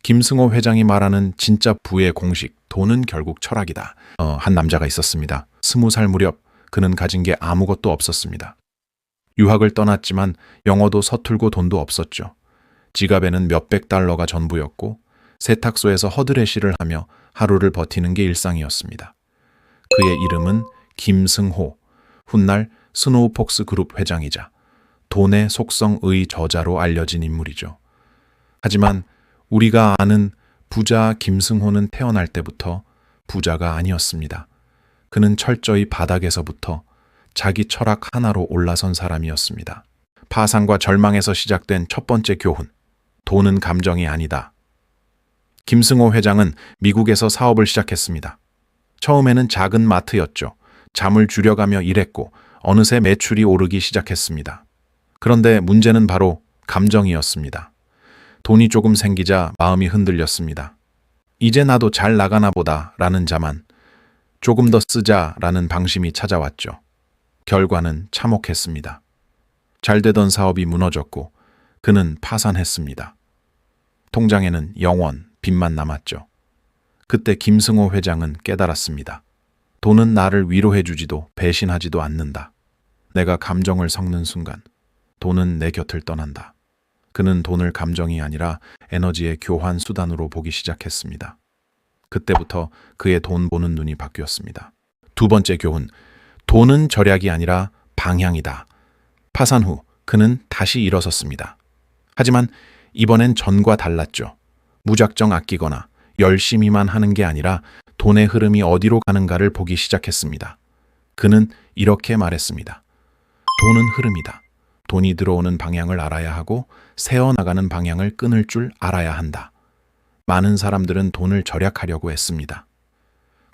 김승호 회장이 말하는 진짜 부의 공식, 돈은 결국 철학이다. 한 남자가 있었습니다. 20살 무렵 그는 가진 게 아무것도 없었습니다. 유학을 떠났지만 영어도 서툴고 돈도 없었죠. 지갑에는 몇백 달러가 전부였고 세탁소에서 허드레시를 하며 하루를 버티는 게 일상이었습니다. 그의 이름은 김승호, 훗날 스노우폭스 그룹 회장이자 돈의 속성의 저자로 알려진 인물이죠. 하지만 우리가 아는 부자 김승호는 태어날 때부터 부자가 아니었습니다. 그는 철저히 바닥에서부터 자기 철학 하나로 올라선 사람이었습니다. 파산과 절망에서 시작된 첫 번째 교훈, 돈은 감정이 아니다. 김승호 회장은 미국에서 사업을 시작했습니다. 처음에는 작은 마트였죠. 잠을 줄여가며 일했고 어느새 매출이 오르기 시작했습니다. 그런데 문제는 바로 감정이었습니다. 돈이 조금 생기자 마음이 흔들렸습니다. 이제 나도 잘 나가나 보다 라는 자만, 조금 더 쓰자 라는 방심이 찾아왔죠. 결과는 참혹했습니다. 잘 되던 사업이 무너졌고 그는 파산했습니다. 통장에는 영원 빚만 남았죠. 그때 김승호 회장은 깨달았습니다. 돈은 나를 위로해주지도 배신하지도 않는다. 내가 감정을 섞는 순간 돈은 내 곁을 떠난다. 그는 돈을 감정이 아니라 에너지의 교환 수단으로 보기 시작했습니다. 그때부터 그의 돈 보는 눈이 바뀌었습니다. 두 번째 교훈, 돈은 절약이 아니라 방향이다. 파산 후 그는 다시 일어섰습니다. 하지만 이번엔 전과 달랐죠. 무작정 아끼거나 열심히만 하는 게 아니라 돈의 흐름이 어디로 가는가를 보기 시작했습니다. 그는 이렇게 말했습니다. 돈은 흐름이다. 돈이 들어오는 방향을 알아야 하고 새어나가는 방향을 끊을 줄 알아야 한다. 많은 사람들은 돈을 절약하려고 했습니다.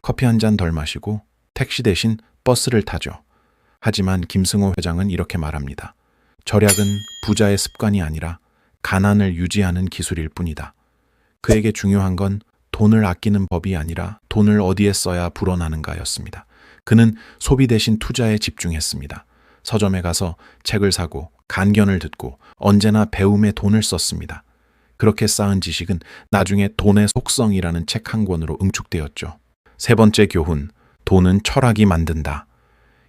커피 한 잔 덜 마시고 택시 대신 버스를 타죠. 하지만 김승호 회장은 이렇게 말합니다. 절약은 부자의 습관이 아니라 가난을 유지하는 기술일 뿐이다. 그에게 중요한 건 돈을 아끼는 법이 아니라 돈을 어디에 써야 불어나는가였습니다. 그는 소비 대신 투자에 집중했습니다. 서점에 가서 책을 사고 간견을 듣고 언제나 배움에 돈을 썼습니다. 그렇게 쌓은 지식은 나중에 돈의 속성이라는 책 한 권으로 응축되었죠. 세 번째 교훈, 돈은 철학이 만든다.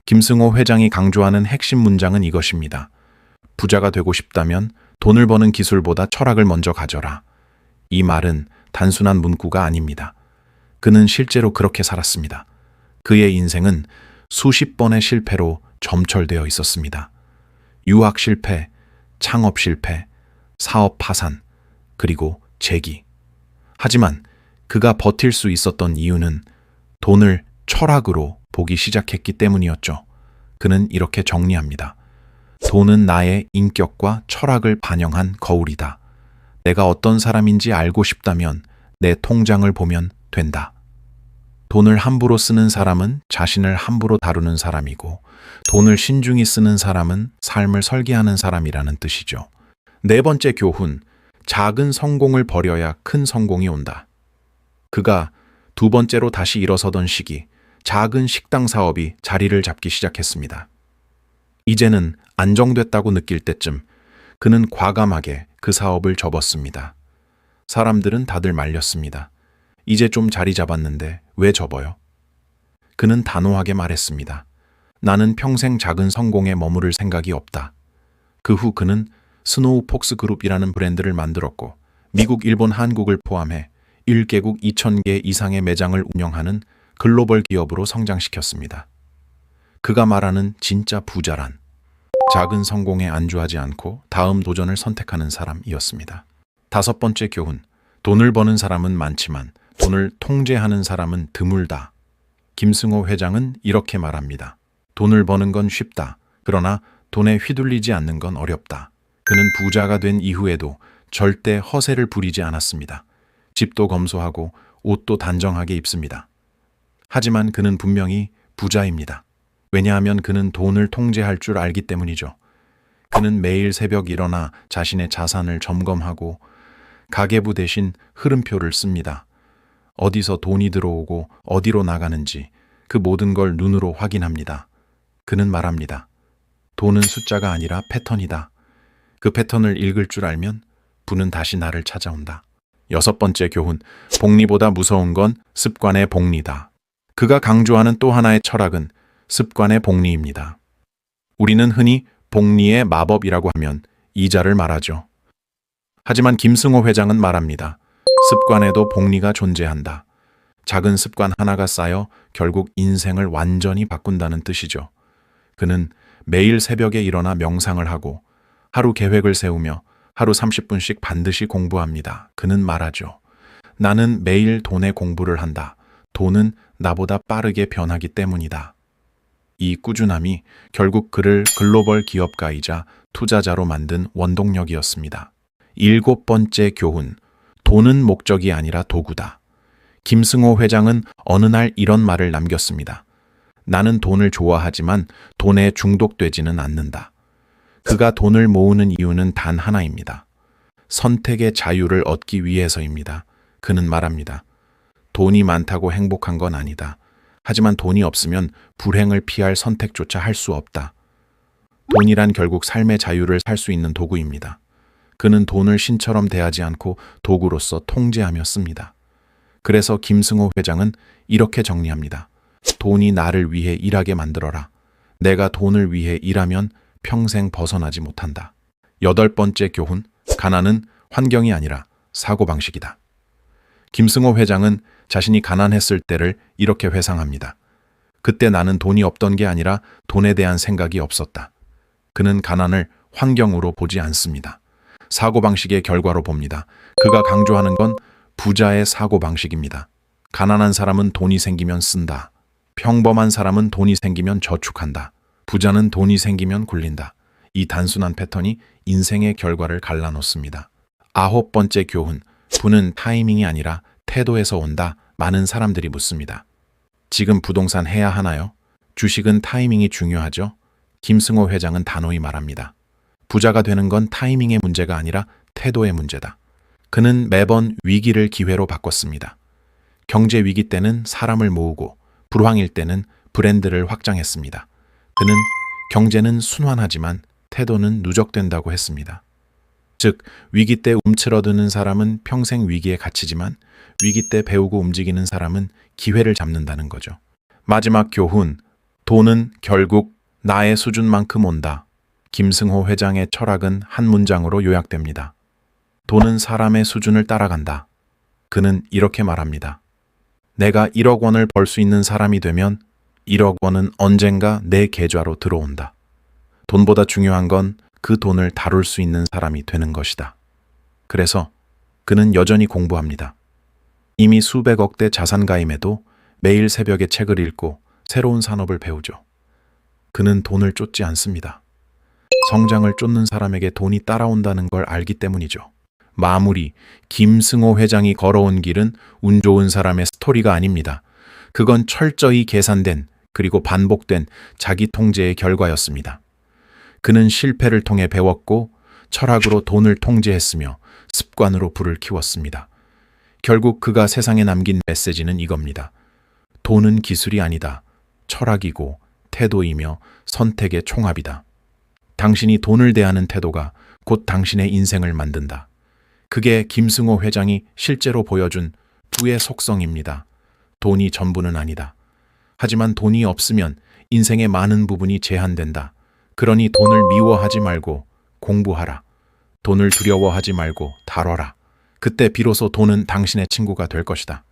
김승호 회장이 강조하는 핵심 문장은 이것입니다. 부자가 되고 싶다면 돈을 버는 기술보다 철학을 먼저 가져라. 이 말은 단순한 문구가 아닙니다. 그는 실제로 그렇게 살았습니다. 그의 인생은 수십 번의 실패로 점철되어 있었습니다. 유학 실패, 창업 실패, 사업 파산, 그리고 재기. 하지만 그가 버틸 수 있었던 이유는 돈을 철학으로 보기 시작했기 때문이었죠. 그는 이렇게 정리합니다. 돈은 나의 인격과 철학을 반영한 거울이다. 내가 어떤 사람인지 알고 싶다면 내 통장을 보면 된다. 돈을 함부로 쓰는 사람은 자신을 함부로 다루는 사람이고 돈을 신중히 쓰는 사람은 삶을 설계하는 사람이라는 뜻이죠. 네 번째 교훈, 작은 성공을 버려야 큰 성공이 온다. 그가 두 번째로 다시 일어서던 시기, 작은 식당 사업이 자리를 잡기 시작했습니다. 이제는 안정됐다고 느낄 때쯤 그는 과감하게 그 사업을 접었습니다. 사람들은 다들 말렸습니다. 이제 좀 자리 잡았는데 왜 접어요? 그는 단호하게 말했습니다. 나는 평생 작은 성공에 머무를 생각이 없다. 그 후 그는 스노우폭스 그룹이라는 브랜드를 만들었고 미국, 일본, 한국을 포함해 1개국 2,000개 이상의 매장을 운영하는 글로벌 기업으로 성장시켰습니다. 그가 말하는 진짜 부자란 작은 성공에 안주하지 않고 다음 도전을 선택하는 사람이었습니다. 다섯 번째 교훈, 돈을 버는 사람은 많지만 돈을 통제하는 사람은 드물다. 김승호 회장은 이렇게 말합니다. 돈을 버는 건 쉽다. 그러나 돈에 휘둘리지 않는 건 어렵다. 그는 부자가 된 이후에도 절대 허세를 부리지 않았습니다. 집도 검소하고 옷도 단정하게 입습니다. 하지만 그는 분명히 부자입니다. 왜냐하면 그는 돈을 통제할 줄 알기 때문이죠. 그는 매일 새벽 일어나 자신의 자산을 점검하고 가계부 대신 흐름표를 씁니다. 어디서 돈이 들어오고 어디로 나가는지 그 모든 걸 눈으로 확인합니다. 그는 말합니다. 돈은 숫자가 아니라 패턴이다. 그 패턴을 읽을 줄 알면 부는 다시 나를 찾아온다. 6번째 교훈, 복리보다 무서운 건 습관의 복리다. 그가 강조하는 또 하나의 철학은 습관의 복리입니다. 우리는 흔히 복리의 마법이라고 하면 이자를 말하죠. 하지만 김승호 회장은 말합니다. 습관에도 복리가 존재한다. 작은 습관 하나가 쌓여 결국 인생을 완전히 바꾼다는 뜻이죠. 그는 매일 새벽에 일어나 명상을 하고 하루 계획을 세우며 하루 30분씩 반드시 공부합니다. 그는 말하죠. 나는 매일 돈의 공부를 한다. 돈은 나보다 빠르게 변하기 때문이다. 이 꾸준함이 결국 그를 글로벌 기업가이자 투자자로 만든 원동력이었습니다. 7번째 교훈, 돈은 목적이 아니라 도구다. 김승호 회장은 어느 날 이런 말을 남겼습니다. 나는 돈을 좋아하지만 돈에 중독되지는 않는다. 그가 돈을 모으는 이유는 단 하나입니다. 선택의 자유를 얻기 위해서입니다. 그는 말합니다. 돈이 많다고 행복한 건 아니다. 하지만 돈이 없으면 불행을 피할 선택조차 할 수 없다. 돈이란 결국 삶의 자유를 살 수 있는 도구입니다. 그는 돈을 신처럼 대하지 않고 도구로서 통제하며 씁니다. 그래서 김승호 회장은 이렇게 정리합니다. 돈이 나를 위해 일하게 만들어라. 내가 돈을 위해 일하면 평생 벗어나지 못한다. 8번째 교훈, 가난은 환경이 아니라 사고방식이다. 김승호 회장은 자신이 가난했을 때를 이렇게 회상합니다. 그때 나는 돈이 없던 게 아니라 돈에 대한 생각이 없었다. 그는 가난을 환경으로 보지 않습니다. 사고방식의 결과로 봅니다. 그가 강조하는 건 부자의 사고방식입니다. 가난한 사람은 돈이 생기면 쓴다. 평범한 사람은 돈이 생기면 저축한다. 부자는 돈이 생기면 굴린다. 이 단순한 패턴이 인생의 결과를 갈라놓습니다. 9번째 교훈, 부는 타이밍이 아니라 태도에서 온다. 많은 사람들이 묻습니다. 지금 부동산 해야 하나요? 주식은 타이밍이 중요하죠? 김승호 회장은 단호히 말합니다. 부자가 되는 건 타이밍의 문제가 아니라 태도의 문제다. 그는 매번 위기를 기회로 바꿨습니다. 경제 위기 때는 사람을 모으고 불황일 때는 브랜드를 확장했습니다. 그는 경제는 순환하지만 태도는 누적된다고 했습니다. 즉, 위기 때 움츠러드는 사람은 평생 위기에 갇히지만 위기 때 배우고 움직이는 사람은 기회를 잡는다는 거죠. 마지막 교훈, 돈은 결국 나의 수준만큼 온다. 김승호 회장의 철학은 한 문장으로 요약됩니다. 돈은 사람의 수준을 따라간다. 그는 이렇게 말합니다. 내가 1억 원을 벌 수 있는 사람이 되면 1억 원은 언젠가 내 계좌로 들어온다. 돈보다 중요한 건 그 돈을 다룰 수 있는 사람이 되는 것이다. 그래서 그는 여전히 공부합니다. 이미 수백억 대 자산가임에도 매일 새벽에 책을 읽고 새로운 산업을 배우죠. 그는 돈을 쫓지 않습니다. 성장을 쫓는 사람에게 돈이 따라온다는 걸 알기 때문이죠. 마무리, 김승호 회장이 걸어온 길은 운 좋은 사람의 스토리가 아닙니다. 그건 철저히 계산된 그리고 반복된 자기 통제의 결과였습니다. 그는 실패를 통해 배웠고 철학으로 돈을 통제했으며 습관으로 불을 키웠습니다. 결국 그가 세상에 남긴 메시지는 이겁니다. 돈은 기술이 아니다. 철학이고 태도이며 선택의 총합이다. 당신이 돈을 대하는 태도가 곧 당신의 인생을 만든다. 그게 김승호 회장이 실제로 보여준 부의 속성입니다. 돈이 전부는 아니다. 하지만 돈이 없으면 인생의 많은 부분이 제한된다. 그러니 돈을 미워하지 말고 공부하라. 돈을 두려워하지 말고 다뤄라. 그때 비로소 돈은 당신의 친구가 될 것이다.